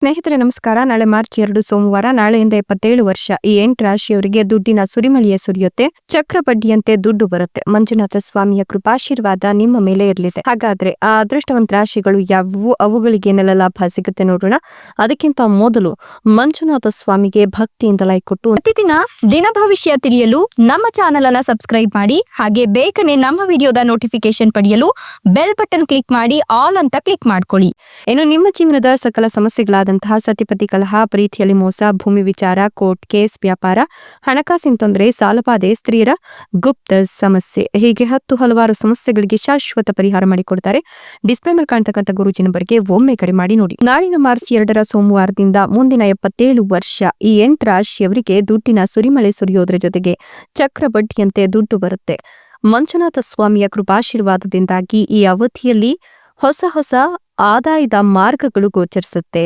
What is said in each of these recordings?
ಸ್ನೇಹಿತರೆ ನಮಸ್ಕಾರ. ನಾಳೆ ಮಾರ್ಚ್ 2 ಸೋಮವಾರ. ನಾಳೆಯಿಂದ 27 ವರ್ಷ ಈ 8 ರಾಶಿಯವರಿಗೆ ದುಡ್ಡಿನ ಸುರಿಮಳೆಯ ಸುರಿಯುತ್ತೆ. ಚಕ್ರಬಡ್ಡಿಯಂತೆ ದುಡ್ಡು ಬರುತ್ತೆ. ಮಂಜುನಾಥ ಸ್ವಾಮಿಯ ಕೃಪಾಶೀರ್ವಾದ ನಿಮ್ಮ ಮೇಲೆ ಇರಲಿದೆ. ಹಾಗಾದ್ರೆ ಆ ಅದೃಷ್ಟವಂತ ರಾಶಿಗಳು ಯಾವುವು, ಅವುಗಳಿಗೆ ಏನೆಲ್ಲ ಲಾಭ ಸಿಗುತ್ತೆ ನೋಡೋಣ. ಅದಕ್ಕಿಂತ ಮೊದಲು ಮಂಜುನಾಥ ಸ್ವಾಮಿಗೆ ಭಕ್ತಿಯಿಂದ ಲೈಕ್ ಕೊಟ್ಟು ಪ್ರತಿದಿನ ದಿನ ಭವಿಷ್ಯ ತಿಳಿಯಲು ನಮ್ಮ ಚಾನೆಲ್ ಅನ್ನ ಸಬ್ಸ್ಕ್ರೈಬ್ ಮಾಡಿ. ಹಾಗೆ ಬೇಗನೆ ನಮ್ಮ ವಿಡಿಯೋದ ನೋಟಿಫಿಕೇಶನ್ ಪಡೆಯಲು ಬೆಲ್ ಬಟನ್ ಕ್ಲಿಕ್ ಮಾಡಿ ಆಲ್ ಅಂತ ಕ್ಲಿಕ್ ಮಾಡ್ಕೊಳ್ಳಿ. ಇನ್ನು ನಿಮ್ಮ ಜೀವನದ ಸಕಲ ಸಮಸ್ಯೆಗಳಾದ ಸತಿಪತಿ ಕಲಹ, ಪ್ರೀತಿಯಲ್ಲಿ ಮೋಸ, ಭೂಮಿ ವಿಚಾರ, ಕೋರ್ಟ್ ಕೇಸ್, ವ್ಯಾಪಾರ, ಹಣಕಾಸಿನ ತೊಂದರೆ, ಸಾಲಬಾಧೆ, ಸ್ತ್ರೀಯರ ಗುಪ್ತ ಸಮಸ್ಯೆ, ಹೀಗೆ ಹಲವಾರು ಸಮಸ್ಯೆಗಳಿಗೆ ಶಾಶ್ವತ ಪರಿಹಾರ ಮಾಡಿಕೊಡ್ತಾರೆ. ಡಿಸ್ಪ್ಲೇ ಮೇಲೆ ಕಾಣ್ತಕ್ಕಂಥ ಗುರೂಜಿ ನಂಬರ್ಗೆ ಒಮ್ಮೆ ಕರೆ ಮಾಡಿ ನೋಡಿ. ನಾಳಿನ ಮಾರ್ಚ್ 2 ಸೋಮವಾರದಿಂದ ಮುಂದಿನ 77 ವರ್ಷ ಈ 8 ರಾಶಿಯವರಿಗೆ ದುಡ್ಡಿನ ಸುರಿಮಳೆ ಸುರಿಯೋದ್ರ ಜೊತೆಗೆ ಚಕ್ರಬಡ್ಡಿಯಂತೆ ದುಡ್ಡು ಬರುತ್ತೆ. ಮಂಜುನಾಥ ಸ್ವಾಮಿಯ ಕೃಪಾಶೀರ್ವಾದದಿಂದಾಗಿ ಈ ಅವಧಿಯಲ್ಲಿ ಹೊಸ ಆದಾಯದ ಮಾರ್ಗಗಳು ಗೋಚರಿಸುತ್ತೆ.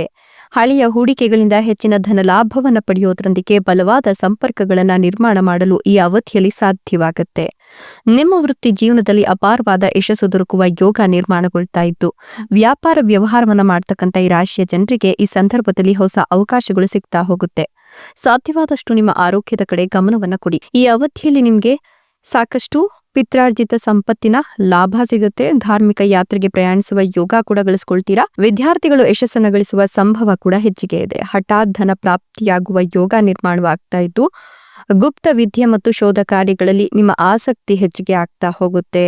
ಹಳೆಯ ಹೂಡಿಕೆಗಳಿಂದ ಹೆಚ್ಚಿನ ಧನ ಲಾಭವನ್ನು ಪಡೆಯೋದ್ರೊಂದಿಗೆ ಬಲವಾದ ಸಂಪರ್ಕಗಳನ್ನು ನಿರ್ಮಾಣ ಮಾಡಲು ಈ ಅವಧಿಯಲ್ಲಿ ಸಾಧ್ಯವಾಗುತ್ತೆ. ನಿಮ್ಮ ವೃತ್ತಿ ಜೀವನದಲ್ಲಿ ಅಪಾರವಾದ ಯಶಸ್ಸು ದೊರಕುವ ಯೋಗ ನಿರ್ಮಾಣಗೊಳ್ತಾ ಇದ್ದು, ವ್ಯಾಪಾರ ವ್ಯವಹಾರವನ್ನ ಮಾಡ್ತಕ್ಕಂಥ ಈ ರಾಶಿಯ ಜನರಿಗೆ ಈ ಸಂದರ್ಭದಲ್ಲಿ ಹೊಸ ಅವಕಾಶಗಳು ಸಿಗ್ತಾ ಹೋಗುತ್ತೆ. ಸಾಧ್ಯವಾದಷ್ಟು ನಿಮ್ಮ ಆರೋಗ್ಯದ ಕಡೆ ಗಮನವನ್ನ ಕೊಡಿ. ಈ ಅವಧಿಯಲ್ಲಿ ನಿಮ್ಗೆ ಸಾಕಷ್ಟು ಪಿತ್ರಾರ್ಜಿತ ಸಂಪತ್ತಿನ ಲಾಭ ಸಿಗುತ್ತೆ. ಧಾರ್ಮಿಕ ಯಾತ್ರೆಗೆ ಪ್ರಯಾಣಿಸುವ ಯೋಗ ಕೂಡ ಗಳಿಸ್ಕೊಳ್ತೀರಾ. ವಿದ್ಯಾರ್ಥಿಗಳು ಯಶಸ್ಸನ್ನು ಗಳಿಸುವ ಸಂಭವ ಕೂಡ ಹೆಚ್ಚಿಗೆ ಇದೆ. ಹಠಾತ್ ಧನ ಪ್ರಾಪ್ತಿಯಾಗುವ ಯೋಗ ನಿರ್ಮಾಣವಾಗ್ತಾ ಇದ್ದು, ಗುಪ್ತ ವಿದ್ಯೆ ಮತ್ತು ಶೋಧ ಕಾರ್ಯಗಳಲ್ಲಿ ನಿಮ್ಮ ಆಸಕ್ತಿ ಹೆಚ್ಚಿಗೆ ಆಗ್ತಾ ಹೋಗುತ್ತೆ.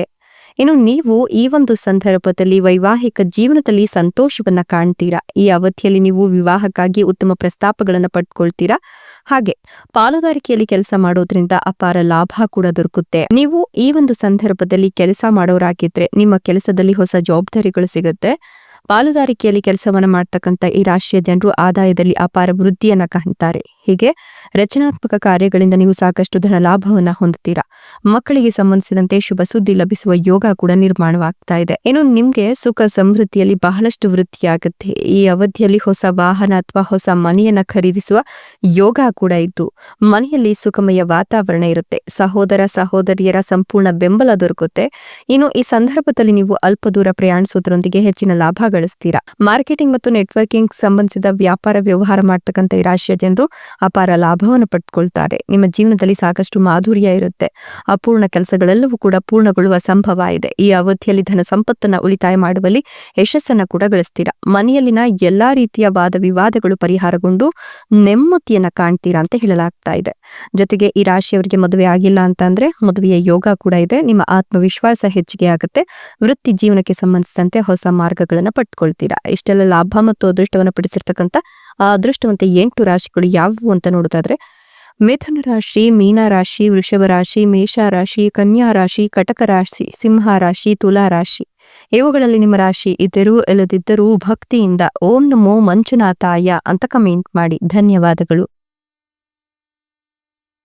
ಇನ್ನು ನೀವು ಈ ಒಂದು ಸಂದರ್ಭದಲ್ಲಿ ವೈವಾಹಿಕ ಜೀವನದಲ್ಲಿ ಸಂತೋಷವನ್ನ ಕಾಣ್ತೀರಾ. ಈ ಅವಧಿಯಲ್ಲಿ ನೀವು ವಿವಾಹಕ್ಕಾಗಿ ಉತ್ತಮ ಪ್ರಸ್ತಾಪಗಳನ್ನು ಪಡ್ಕೊಳ್ತೀರಾ. ಹಾಗೆ ಪಾಲುದಾರಿಕೆಯಲ್ಲಿ ಕೆಲಸ ಮಾಡೋದ್ರಿಂದ ಅಪಾರ ಲಾಭ ಕೂಡ ದೊರಕುತ್ತೆ. ನೀವು ಈ ಒಂದು ಸಂದರ್ಭದಲ್ಲಿ ಕೆಲಸ ಮಾಡೋರಾಗಿದ್ರೆ ನಿಮ್ಮ ಕೆಲಸದಲ್ಲಿ ಹೊಸ ಜವಾಬ್ದಾರಿಗಳು ಸಿಗುತ್ತೆ. ಪಾಲುದಾರಿಕೆಯಲ್ಲಿ ಕೆಲಸವನ್ನ ಮಾಡ್ತಕ್ಕಂಥ ಈ ರಾಶಿಯ ಜನರು ಆದಾಯದಲ್ಲಿ ಅಪಾರ ವೃದ್ಧಿಯನ್ನ ಕಾಣ್ತಾರೆ. ಹೀಗೆ ರಚನಾತ್ಮಕ ಕಾರ್ಯಗಳಿಂದ ನೀವು ಸಾಕಷ್ಟು ಧನ ಲಾಭವನ್ನ ಹೊಂದುತ್ತೀರಾ. ಮಕ್ಕಳಿಗೆ ಸಂಬಂಧಿಸಿದಂತೆ ಶುಭ ಸುದ್ದಿ ಲಭಿಸುವ ಯೋಗ ಕೂಡ ನಿರ್ಮಾಣವಾಗ್ತಾ ಇದೆ. ಇನ್ನು ನಿಮ್ಗೆ ಸುಖ ಸಮೃದ್ಧಿಯಲ್ಲಿ ಬಹಳಷ್ಟು ವೃದ್ಧಿಯಾಗುತ್ತೆ. ಈ ಅವಧಿಯಲ್ಲಿ ಹೊಸ ವಾಹನ ಅಥವಾ ಹೊಸ ಮನೆಯನ್ನ ಖರೀದಿಸುವ ಯೋಗ ಕೂಡ ಇದ್ದು, ಮನೆಯಲ್ಲಿ ಸುಖಮಯ ವಾತಾವರಣ ಇರುತ್ತೆ. ಸಹೋದರ ಸಹೋದರಿಯರ ಸಂಪೂರ್ಣ ಬೆಂಬಲ ದೊರಕುತ್ತೆ. ಇನ್ನು ಈ ಸಂದರ್ಭದಲ್ಲಿ ನೀವು ಅಲ್ಪ ದೂರ ಪ್ರಯಾಣಿಸೋದ್ರೊಂದಿಗೆ ಹೆಚ್ಚಿನ ಲಾಭ ಗಳಿಸ್ತೀರಾ. ಮಾರ್ಕೆಟಿಂಗ್ ಮತ್ತು ನೆಟ್ವರ್ಕಿಂಗ್ ಸಂಬಂಧಿಸಿದ ವ್ಯಾಪಾರ ವ್ಯವಹಾರ ಮಾಡ್ತಕ್ಕಂಥ ಈ ರಾಶಿಯ ಜನರು ಅಪಾರ ಲಾಭವನ್ನು ಪಡೆದುಕೊಳ್ತಾರೆ. ನಿಮ್ಮ ಜೀವನದಲ್ಲಿ ಸಾಕಷ್ಟು ಮಾಧುರ್ಯ ಇರುತ್ತೆ. ಅಪೂರ್ಣ ಕೆಲಸಗಳೆಲ್ಲವೂ ಕೂಡ ಪೂರ್ಣಗೊಳ್ಳುವ ಸಂಭವ ಇದೆ. ಈ ಅವಧಿಯಲ್ಲಿ ಧನ ಸಂಪತ್ತನ್ನ ಉಳಿತಾಯ ಮಾಡುವಲ್ಲಿ ಯಶಸ್ಸನ್ನ ಕೂಡ ಗಳಿಸ್ತೀರಾ. ಮನೆಯಲ್ಲಿನ ಎಲ್ಲಾ ರೀತಿಯ ವಾದ ವಿವಾದಗಳು ಪರಿಹಾರಗೊಂಡು ನೆಮ್ಮದಿಯನ್ನ ಕಾಣ್ತೀರಾ ಅಂತ ಹೇಳಲಾಗ್ತಾ ಇದೆ. ಜೊತೆಗೆ ಈ ರಾಶಿಯವರಿಗೆ ಮದುವೆ ಆಗಿಲ್ಲ ಅಂತಂದ್ರೆ ಮದುವೆಯ ಯೋಗ ಕೂಡ ಇದೆ. ನಿಮ್ಮ ಆತ್ಮವಿಶ್ವಾಸ ಹೆಚ್ಚಿಗೆ ಆಗುತ್ತೆ. ವೃತ್ತಿ ಜೀವನಕ್ಕೆ ಸಂಬಂಧಿಸಿದಂತೆ ಹೊಸ ಮಾರ್ಗಗಳನ್ನು ಪಡ್ಕೊಳ್ತೀರಾ. ಇಷ್ಟೆಲ್ಲ ಲಾಭ ಮತ್ತು ಅದೃಷ್ಟವನ್ನು ಪಡಿಸಿರ್ತಕ್ಕಂಥ ಆ ಅದೃಷ್ಟವಂತ 8 ರಾಶಿಗಳು ಯಾವುವು ಅಂತ ನೋಡೋದಾದ್ರೆ, ಮಿಥುನ ರಾಶಿ, ಮೀನ ರಾಶಿ, ವೃಷಭ ರಾಶಿ, ಮೇಷ ರಾಶಿ, ಕನ್ಯಾ ರಾಶಿ, ಕಟಕ ರಾಶಿ, ಸಿಂಹ ರಾಶಿ, ತುಲಾ ರಾಶಿ. ಇವುಗಳಲ್ಲಿ ನಿಮ್ಮ ರಾಶಿ ಇದ್ದರೂ ಇಲ್ಲದಿದ್ದರೂ ಭಕ್ತಿಯಿಂದ ಓಂ ನಮೋ ಮಂಜುನಾಥಾಯ ಅಂತ ಕಮೆಂಟ್ ಮಾಡಿ. ಧನ್ಯವಾದಗಳು.